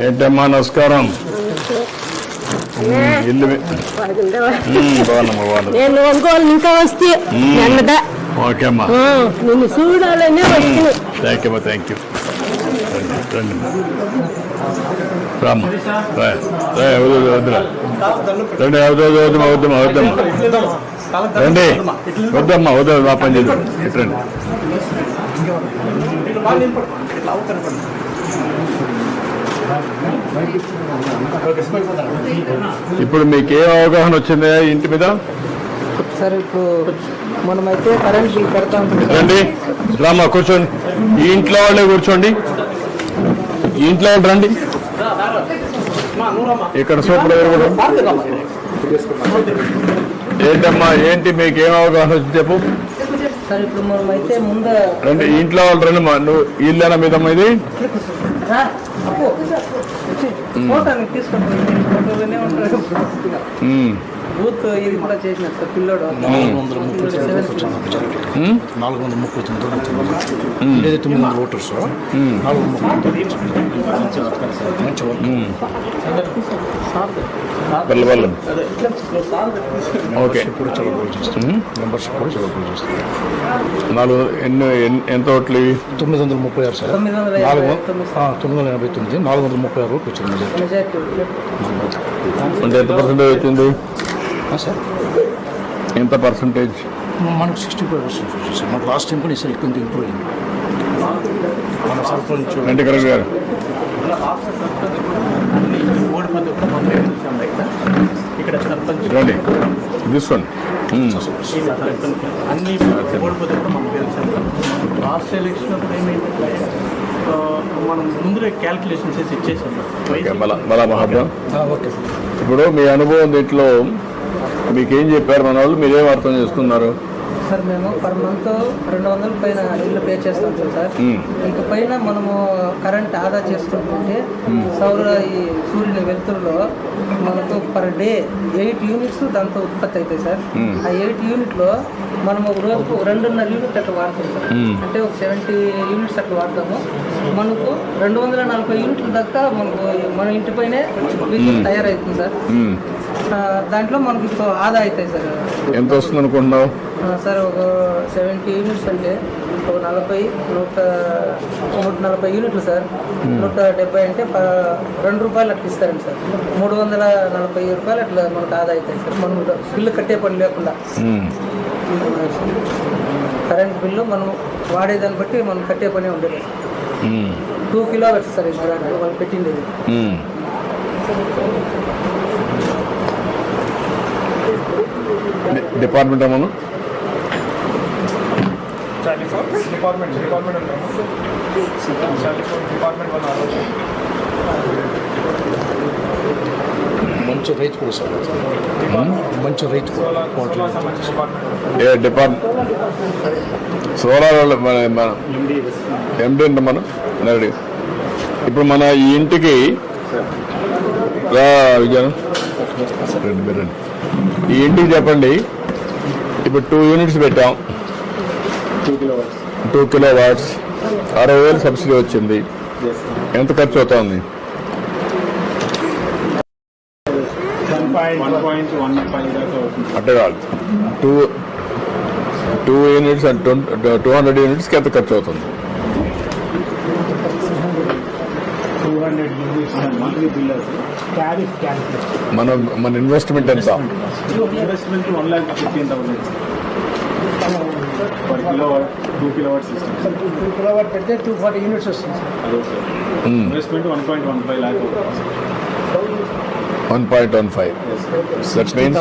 ఏంటమ్మా నమస్కారం. ఇల్లు నేను ఒంగోలు ఇంకా వస్తే ఓకే అమ్మా, నిన్ను చూడాలనే వస్తే. థ్యాంక్ యూ అమ్మా, థ్యాంక్ యూ. రామ్మా, వద్దురా రండి, వద్దమ్మా వద్దమ్మా రండి, వద్దమ్మా వద్దు, నా పని చేద్దాం. రండి. ఇప్పుడు మీకు ఏం అవగాహన వచ్చింది ఇంటి మీద? సరే, ఇప్పుడు మనమైతే కరెంట్ బిల్ పెడతాం. రండి, రామ్మా కూర్చోండి. ఈ ఇంట్లో వాళ్ళే కూర్చోండి, ఈ ఇంట్లో వాళ్ళు రండి. ఇక్కడ సూపర్ ఎవరు? ఏంటమ్మా, ఏంటి మీకు ఏం అవగాహన వచ్చింది చెప్పు. సరే, ఇప్పుడు మనమైతే ముందు రండి, ఇంట్లో వాళ్ళు రండి. మా నువ్వు ఇల్లేనా మీదమ్మా ఇది? బూత్ ఇది కూడా చేసినారు సార్ పిల్లోడు. 430 ఓటర్స్, ఓకే. కూడా చాలా బాగా చేస్తుంది, మెంబర్షిప్ కూడా చాలా బాగా చేస్తుంది. 4 ఎంత ఓట్లు? 936 సార్, 989, 436 ఓట్లు వచ్చింది మెజార్టీ. అంటే ఎంత పర్సెంటేజ్ వచ్చింది సార్? ఎంత పర్సెంటేజ్? మనకు 65% వచ్చింది సార్. మనకు లాస్ట్ టైం కూడా ఈసారి ఎక్కువ ఇంప్రూవ్ అయింది. మన సర్పంచ్ వెంకటరెడ్డి గారు ఇక్కడ సర్పంచ్ రండి, తీసుకోండి. అన్ని ఓడిపోతే కూడా మనకు తెలుసు. లాస్ట్ ఎలక్షన్ అప్పుడు ఏమైందంటే మనం ముందరే క్యాల్కులేషన్ చేసి ఇచ్చేసాం. మళ్ళా మహాత్మా, ఓకే. ఇప్పుడు మీ అనుభవం దీంట్లో మీకేం చెప్పారు మన వాళ్ళు, మీరేం అర్థం చేసుకున్నారు? సార్, మేము పర్ మంత్ 200 పైన ఇల్లు పే చేస్తాం సార్. ఇంక పైన మనము కరెంట్ ఆదా చేసుకుంటుంటే ఈ సూర్యుని వెలుతురులో మనకు పర్ డే 8 యూనిట్స్ దాంతో ఉత్పత్తి అవుతాయి సార్. ఆ 8 యూనిట్లో మనం ఒక రోజుకు 2.5 యూనిట్ అట్లా వాడతాం సార్. అంటే ఒక 70 యూనిట్స్ అట్లా వాడతాము. మనకు 240 యూనిట్ల దాకా మనకు మన ఇంటి పైనే విద్యుత్ తయారవుతుంది సార్. దాంట్లో మనకి ఇప్పుడు ఆదా అవుతాయి సార్. ఎంత వస్తుంది అనుకుంటున్నావు సార్? ఒక 70 యూనిట్స్ అంటే ఒక 140 యూనిట్లు సార్. 170 అంటే 2 రూపాయలు అట్లా ఇస్తారండి సార్. 340 రూపాయలు అట్లా మనకు ఆదా అవుతాయి సార్. మనం బిల్లు కట్టే పని లేకుండా కరెంట్ బిల్లు మనం వాడేదాన్ని బట్టి మనం కట్టే పని ఉండేది. 2 కిలోవాట్స్ సార్ ఇప్పుడు వాళ్ళు పెట్టిండేది. డిపార్ట్మెంట్ అమ్మను మంచి రైతు కూడా సార్, మంచి రైతు డిపార్ట్మెంట్ సోలార్ ఎండి అంటే మనం ఇప్పుడు మన ఈ ఇంటికి విజయనం రండి, ఈ ఇంటికి చెప్పండి. ఇప్పుడు 2 యూనిట్స్ పెట్టాం, 2 కిలోవాట్స్, 60,000 సబ్సిడీ వచ్చింది. ఎంత ఖర్చు అవుతుంది? 1.15 అంటే కాదు, 2 యూనిట్స్ అండ్ 200 యూనిట్స్కి ఎంత ఖర్చు అవుతుంది? 200 మంత్లీ బిల్ మన ఇన్వెస్ట్మెంట్ ఎంత? Investment 1,15,000 per kilowatt. 2 కిలోవాట్స్ ఇస్తాం. 2 కిలోవాట్ పెడితే 240 యూనిట్స్ వస్తుంది sir. Investment 1.15 lakh. 1.15. That means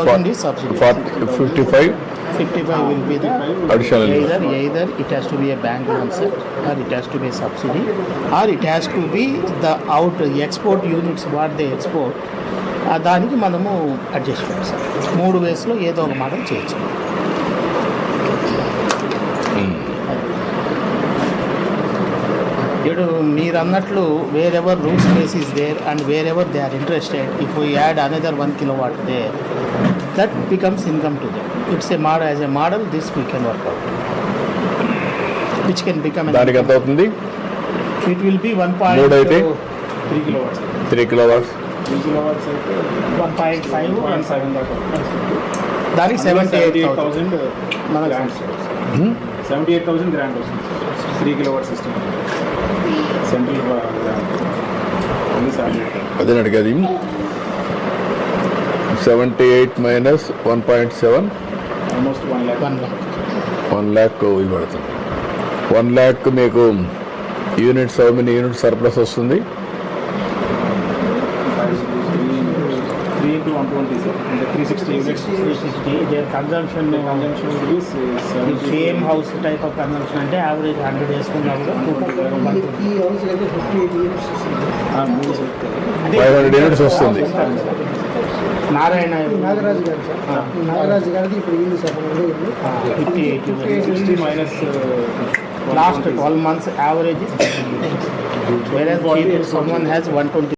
55 will be the additional. Either it has to be a bank loan set, or it has to be a subsidy, or it has to be the export units what they export. దానికి మనము adjust చేస్తాం. 3 వేస్లో ఏదో ఒక model చేయొచ్చు. ఇప్పుడు మీరు అన్నట్లు wherever room space is there and wherever they are interested, if we add another 1 kilowatt there, that becomes income to them. It's a model, as a model this we can work out, which can become దానికి ఎంత అవుతుంది? it will be 1.3 3 kilowatts. 3 kilowatts. 3 kilowatts అయితే 1.5 1.7 దాకా. దానికి 78,000 మనకు grants. 78,000 grant వస్తుంది 3 kilowatt system central grant only 78,000. అదే అడిగేది 78 minus 1.7 almost 1 lakh. 1 lakh. 1 lakh ఇది పడుతుంది. 1 lakh మీకు units how many units surplus వస్తుంది? 3 into 120 సార్ అంటే 360 units. 360 their consumption Consumption will be same house type of consumption అంటే average 100 వేసుకున్నా కూడా 2.5 ఈ హౌస్ అయితే 58 యూనిట్స్ వస్తుంది. 500 యూనిట్స్ వస్తుంది. నారాయణ నాగరాజు గారు సార్ నాగరాజు గారికి ఇప్పుడు ఇల్లు sir 58 60 minus last 12 months average whereas someone has 120